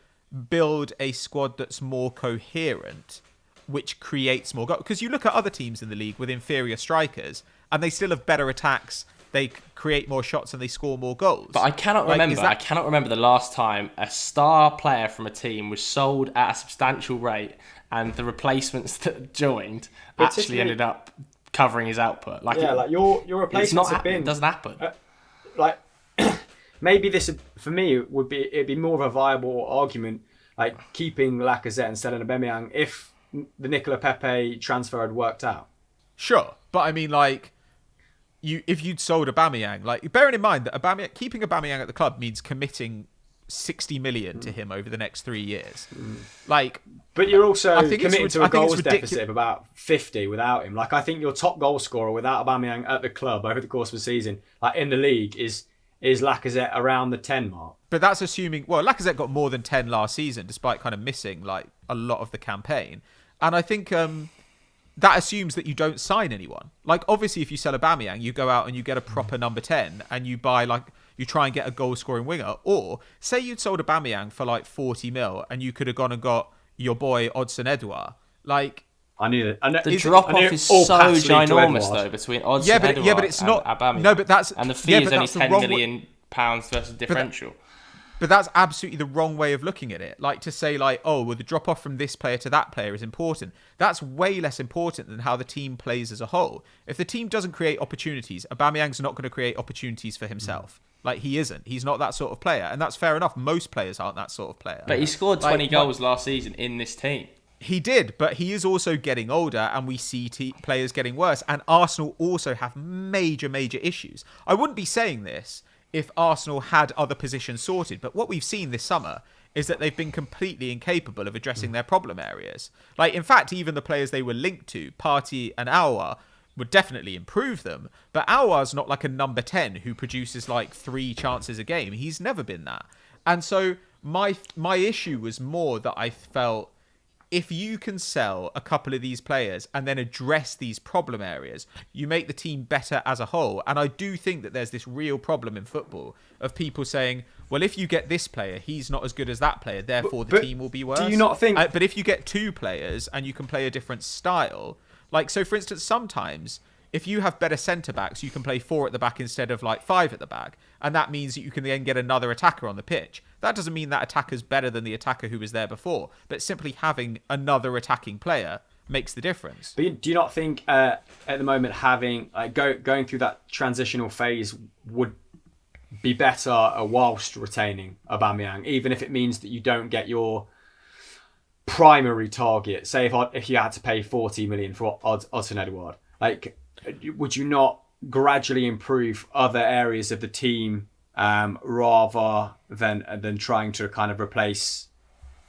build a squad that's more coherent, which creates more goals. Because you look at other teams in the league with inferior strikers, and they still have better attacks. They create more shots and they score more goals. But I cannot remember the last time a star player from a team was sold at a substantial rate, and the replacements that joined actually ended up covering his output. Your replacements have been. It doesn't happen. Maybe this for me it'd be more of a viable argument, like keeping Lacazette and selling Aubameyang if the Nicola Pepe transfer had worked out. Sure, but I mean, like, if you'd sold Aubameyang, like, bearing in mind that keeping Aubameyang at the club means committing 60 million to him over the next 3 years. Like, but you're also committing to a goals deficit of about 50 without him. Like, I think your top goal scorer without Aubameyang at the club over the course of the season, like in the league, is Lacazette around the 10 mark. But that's assuming, Lacazette got more than 10 last season, despite kind of missing like a lot of the campaign. And I think that assumes that you don't sign anyone. Like, obviously, if you sell Aubameyang, you go out and you get a proper number 10 and you buy, like, you try and get a goal-scoring winger. Or, say you'd sold Aubameyang for, like, 40 mil and you could have gone and got your boy Odsonne Edouard. Like, the drop-off is so ginormous, though, between Odsonne Edouard and Aubameyang. No, but that's... And the fee is only £10 million versus differential. But that's absolutely the wrong way of looking at it. Like, to say, like, the drop-off from this player to that player is important. That's way less important than how the team plays as a whole. If the team doesn't create opportunities, Aubameyang's not going to create opportunities for himself. Like, he isn't. He's not that sort of player. And that's fair enough. Most players aren't that sort of player. But he scored 20 goals last season in this team. He did, but he is also getting older, and we see players getting worse. And Arsenal also have major, major issues. I wouldn't be saying this if Arsenal had other positions sorted, but what we've seen this summer is that they've been completely incapable of addressing their problem areas. Like, in fact, even the players they were linked to, Partey and Aouar, would definitely improve them. But Aouar's not like a number 10 who produces like 3 chances a game. He's never been that. And so my issue was more that I felt, if you can sell a couple of these players and then address these problem areas, you make the team better as a whole. And I do think that there's this real problem in football of people saying, well, if you get this player, he's not as good as that player, therefore the team will be worse. Do you not think... But if you get 2 players and you can play a different style, like, so for instance, sometimes if you have better centre-backs, you can play 4 at the back instead of like 5 at the back. And that means that you can then get another attacker on the pitch. That doesn't mean that attacker's better than the attacker who was there before, but simply having another attacking player makes the difference. But do you not think at the moment having going through that transitional phase would be better whilst retaining Aubameyang, even if it means that you don't get your primary target? Say if you had to pay 40 million for Odsonne Edouard, like, would you not gradually improve other areas of the team rather than trying to kind of replace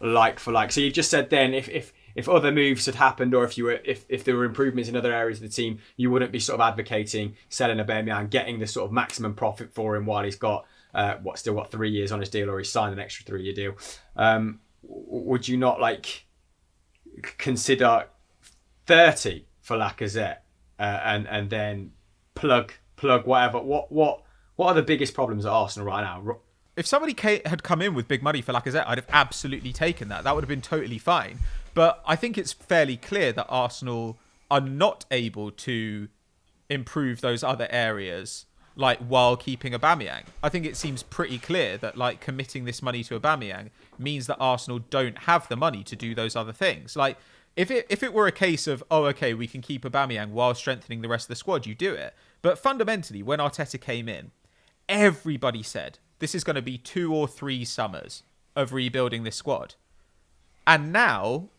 like for like? So you've just said then if other moves had happened, or if there were improvements in other areas of the team, you wouldn't be sort of advocating selling Aubameyang, getting the sort of maximum profit for him while he's got still got 3 years on his deal, or he's signed an extra 3-year deal. Would you not like consider 30 for Lacazette and then plug whatever? What are the biggest problems at Arsenal right now? If somebody had come in with big money for Lacazette, I'd have absolutely taken that. That would have been totally fine. But I think it's fairly clear that Arsenal are not able to improve those other areas, like, while keeping Aubameyang. I think it seems pretty clear that, like, committing this money to Aubameyang means that Arsenal don't have the money to do those other things. Like, if it were a case of, oh, okay, we can keep Aubameyang while strengthening the rest of the squad, you do it. But fundamentally, when Arteta came in, everybody said this is going to be 2 or 3 summers of rebuilding this squad. And now,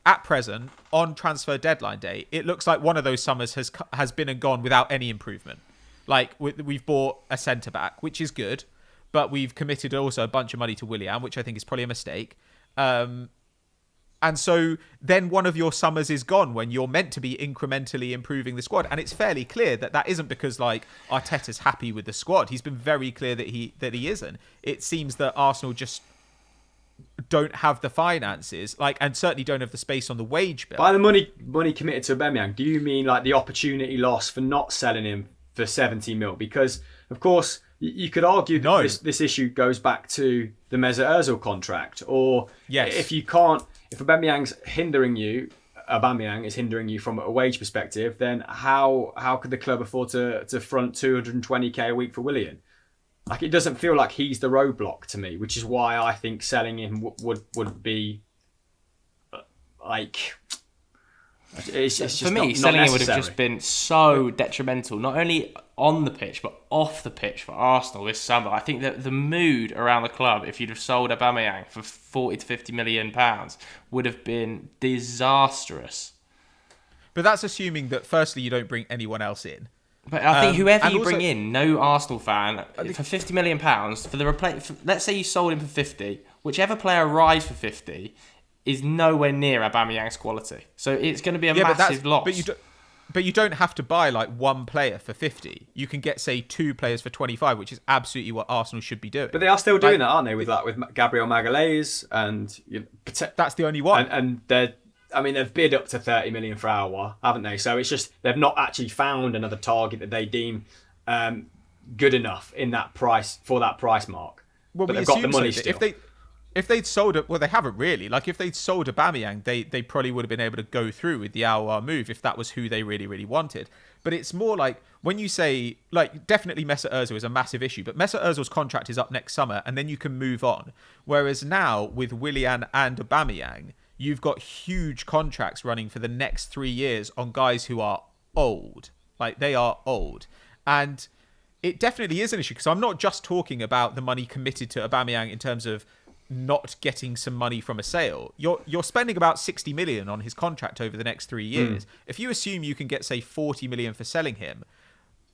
at present, on transfer deadline day, it looks like one of those summers has been and gone without any improvement. Like, we've bought a centre-back, which is good, but we've committed also a bunch of money to Willian, which I think is probably a mistake. And so then one of your summers is gone when you're meant to be incrementally improving the squad. And it's fairly clear that isn't because, like, Arteta's happy with the squad. He's been very clear that he isn't. It seems that Arsenal just don't have the finances, like, and certainly don't have the space on the wage bill. By the money committed to Aubameyang, do you mean like the opportunity loss for not selling him for 70 mil? Because, of course, you could argue that this issue goes back to the Mesut Ozil contract. Or if Aubameyang is hindering you from a wage perspective, then how could the club afford to front 220k a week for Willian? Like, it doesn't feel like he's the roadblock to me, which is why I think selling him would be like... It's just for me, not selling him would necessary. have just been so detrimental, not only on the pitch but off the pitch for Arsenal this summer. I think that the mood around the club, if you'd have sold Aubameyang for 40 to 50 million pounds, would have been disastrous. But that's assuming that firstly you don't bring anyone else in. But I think whoever you bring in, no Arsenal fan, for 50 million pounds for the let's say you sold him for 50, whichever player arrives for 50 is nowhere near Aubameyang's quality. So it's going to be a massive loss. But you don't have to buy like one player for 50. You can get, say, 2 players for 25, which is absolutely what Arsenal should be doing. But they are still doing that, aren't they? With Gabriel Magalhaes and that's the only one. And they've bid up to 30 million for Aouar, haven't they? So it's just they've not actually found another target that they deem good enough in that price for that price mark. Well, but they've got the money still. If they'd sold it, well, they haven't really. Like, if they'd sold Aubameyang, they probably would have been able to go through with the Aouar move if that was who they really, really wanted. But it's more like when you say, like, definitely Mesut Ozil is a massive issue, but Mesut Ozil's contract is up next summer, and then you can move on. Whereas now with Willian and Aubameyang, you've got huge contracts running for the next 3 years on guys who are old. Like, they are old. And it definitely is an issue, because I'm not just talking about the money committed to Aubameyang in terms of not getting some money from a sale. You're spending about 60 million on his contract over the next 3 years. If you assume you can get, say, 40 million for selling him,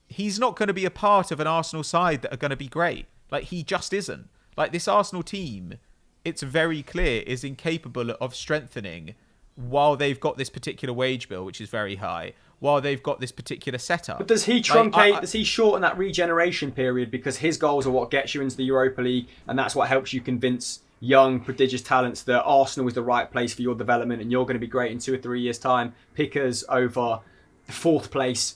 he's not going to be a part of an Arsenal side that are going to be great. Like, he just isn't. Like, this Arsenal team, it's very clear, is incapable of strengthening while they've got this particular wage bill, which is very high, while they've got this particular setup. But does he truncate, does he shorten that regeneration period because his goals are what gets you into the Europa League, and that's what helps you convince young, prodigious talents that Arsenal is the right place for your development and you're going to be great in 2 or 3 years' time? Pickers over 4th place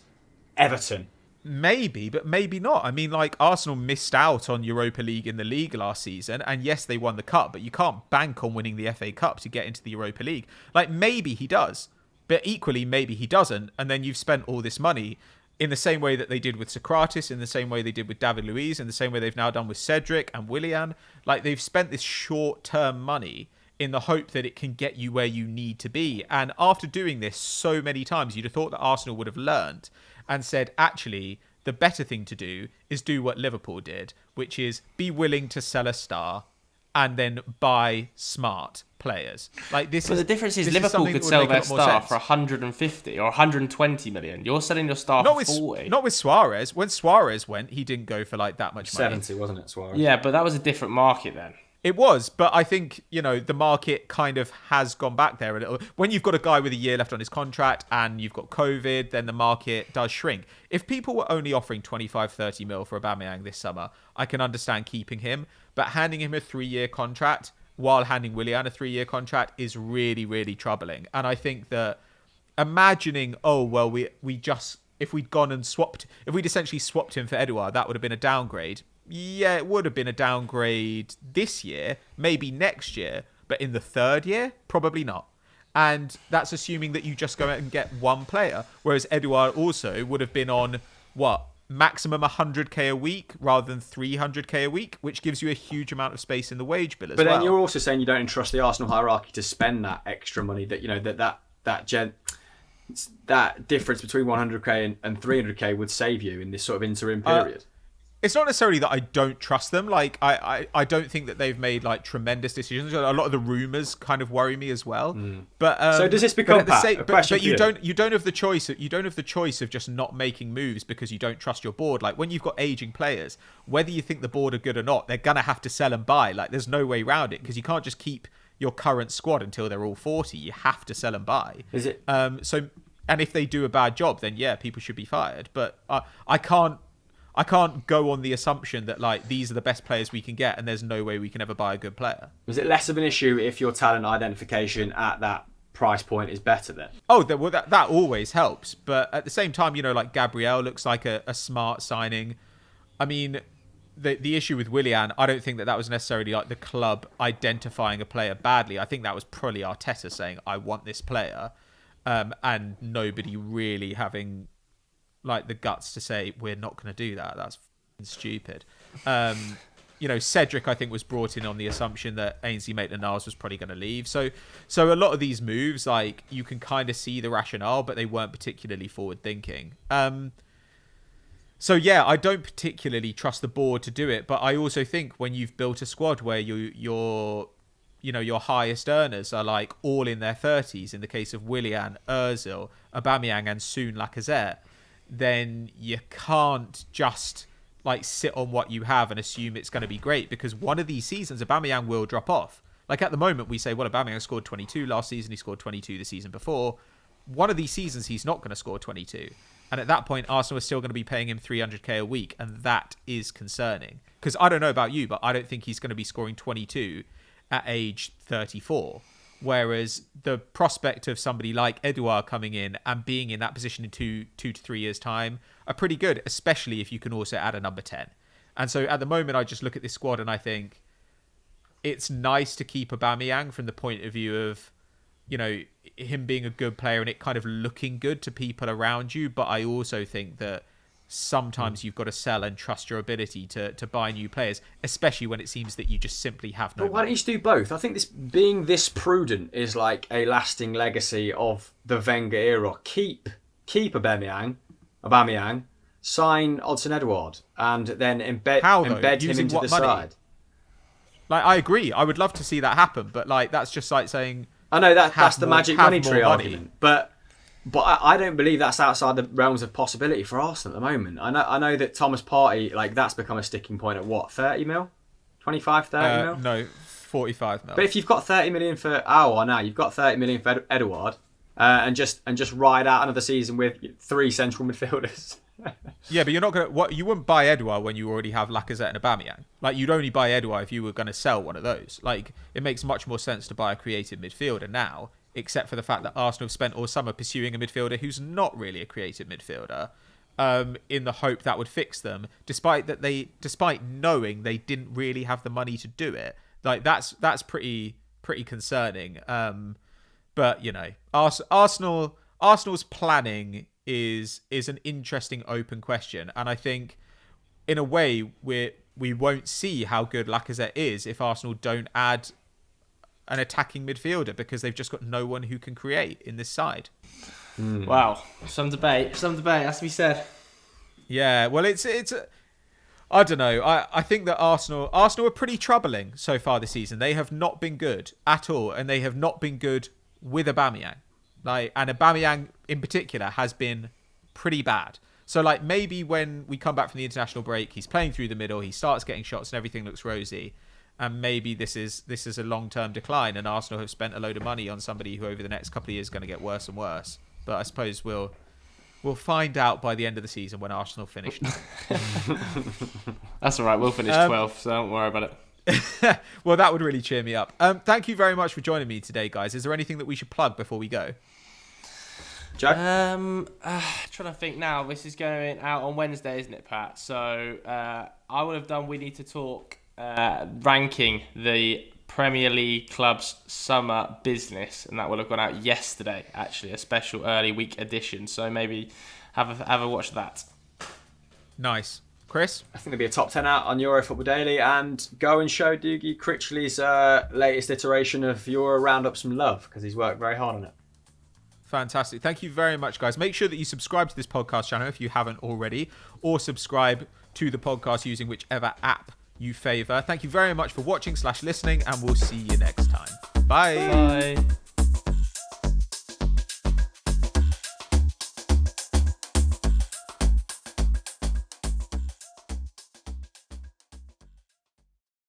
Everton. Maybe, but maybe not. I mean, like, Arsenal missed out on Europa League in the league last season, and yes, they won the cup, but you can't bank on winning the FA Cup to get into the Europa League. Like, maybe he does, but equally, maybe he doesn't, and then you've spent all this money in the same way that they did with Socrates, in the same way they did with David Luiz, in the same way they've now done with Cedric and Willian. Like, they've spent this short-term money in the hope that it can get you where you need to be. And after doing this so many times, you'd have thought that Arsenal would have learned and said, actually, the better thing to do is do what Liverpool did, which is be willing to sell a star and then buy smart players. Like, this. But the difference is Liverpool could sell their star for 150 or 120 million. You're selling your star for 40. Not with Suarez. When Suarez went, he didn't go for like that much money. 70, wasn't it, Suarez? Yeah, but that was a different market then. It was, but I think, the market kind of has gone back there a little. When you've got a guy with a year left on his contract and you've got COVID, then the market does shrink. If people were only offering 25, 30 mil for Aubameyang this summer, I can understand keeping him, but handing him a 3-year contract while handing Willian a 3-year contract is really, really troubling. And I think that imagining, if we'd gone and if we'd essentially swapped him for Edouard, that would have been a downgrade. Yeah, it would have been a downgrade this year, maybe next year, but in the 3rd year, probably not. And that's assuming that you just go out and get one player, whereas Edouard also would have been on, maximum 100k a week rather than 300k a week, which gives you a huge amount of space in the wage bill as well. But then you're also saying you don't entrust the Arsenal hierarchy to spend that extra money that that difference between 100k and 300k would save you in this sort of interim period. It's not necessarily that I don't trust them. Like, I don't think that they've made like tremendous decisions. A lot of the rumours kind of worry me as well. But so does this become a question? But you don't have the choice. You don't have the choice of just not making moves because you don't trust your board. Like, when you've got aging players, whether you think the board are good or not, they're gonna have to sell and buy. Like, there's no way around it because you can't just keep your current squad until they're all 40. You have to sell and buy. Is it? And if they do a bad job, then yeah, people should be fired. But I can't go on the assumption that like these are the best players we can get and there's no way we can ever buy a good player. Was it less of an issue if your talent identification at that price point is better then? Oh, that always helps. But at the same time, like Gabriel looks like a smart signing. I mean, the issue with Willian, I don't think that was necessarily like the club identifying a player badly. I think that was probably Arteta saying, I want this player. And nobody really having like the guts to say we're not going to do that. That's stupid. Cedric I think was brought in on the assumption that Ainsley Maitland-Niles was probably going to leave. So a lot of these moves, like you can kind of see the rationale, but they weren't particularly forward thinking. So yeah, I don't particularly trust the board to do it, but I also think when you've built a squad where your highest earners are like all in their 30s, in the case of Willian, Ozil, Aubameyang, and soon Lacazette, then you can't just like sit on what you have and assume it's going to be great, because one of these seasons Aubameyang will drop off. Like at the moment we say, well, Aubameyang scored 22 last season, he scored 22 the season before. One of these seasons he's not going to score 22. And at that point, Arsenal is still going to be paying him 300k a week, and that is concerning. Because I don't know about you, but I don't think he's going to be scoring 22 at age 34. Whereas the prospect of somebody like Edouard coming in and being in that position in two to 3 years' time are pretty good, especially if you can also add a number 10. And so at the moment, I just look at this squad and I think it's nice to keep Aubameyang from the point of view of, him being a good player and it kind of looking good to people around you. But I also think that sometimes you've got to sell and trust your ability to buy new players, especially when it seems that you just simply have no money. Why don't you do both? I think being this prudent is like a lasting legacy of the Wenger era. Keep Aubameyang, sign Odsonne Edouard, and then embed him into the side. Like, I agree. I would love to see that happen, but like that's just like saying. I know that's the magic money tree argument, but I don't believe that's outside the realms of possibility for Arsenal at the moment. I know that Thomas Partey, like, that's become a sticking point at what, 30 mil, 25, 30 mil. No, 45 mil. But if you've got 30 million for now you've got 30 million for Edouard, and just ride out another season with 3 central midfielders. Yeah, but you're not gonna. You wouldn't buy Edouard when you already have Lacazette and Aubameyang. Like, you'd only buy Edouard if you were going to sell one of those. Like, it makes much more sense to buy a creative midfielder now, except for the fact that Arsenal have spent all summer pursuing a midfielder who's not really a creative midfielder, in the hope that would fix them, despite knowing they didn't really have the money to do it. Like, that's pretty concerning. But you know, Arsenal's planning is an interesting open question, and I think in a way we won't see how good Lacazette is if Arsenal don't add an attacking midfielder, because they've just got no one who can create in this side. Wow, some debate has to be said. Yeah, well, it's I don't know. I think that Arsenal are pretty troubling so far this season. They have not been good at all, and they have not been good with Aubameyang. And Aubameyang in particular has been pretty bad. So like, maybe when we come back from the international break, he's playing through the middle, he starts getting shots and everything looks rosy, and maybe this is a long-term decline, and Arsenal have spent a load of money on somebody who over the next couple of years is going to get worse and worse. But I suppose we'll find out by the end of the season when Arsenal finish. That's all right, we'll finish 12th, so don't worry about it. Well, that would really cheer me up. Thank you very much for joining me today, guys. Is there anything that we should plug before we go? Jack? Trying to think now. This is going out on Wednesday, isn't it, Pat? So I would have done We Need to Talk ranking the Premier League club's summer business, and that would have gone out yesterday, actually, a special early week edition. So maybe have a watch of that. Nice. Chris? I think there'll be a top 10 out on Euro Football Daily, and go and show Doogie Critchley's latest iteration of Euro Roundup some love, because he's worked very hard on it. Fantastic. Thank you very much, guys. Make sure that you subscribe to this podcast channel if you haven't already, or subscribe to the podcast using whichever app you favour. Thank you very much for watching/listening, and we'll see you next time. Bye. Bye.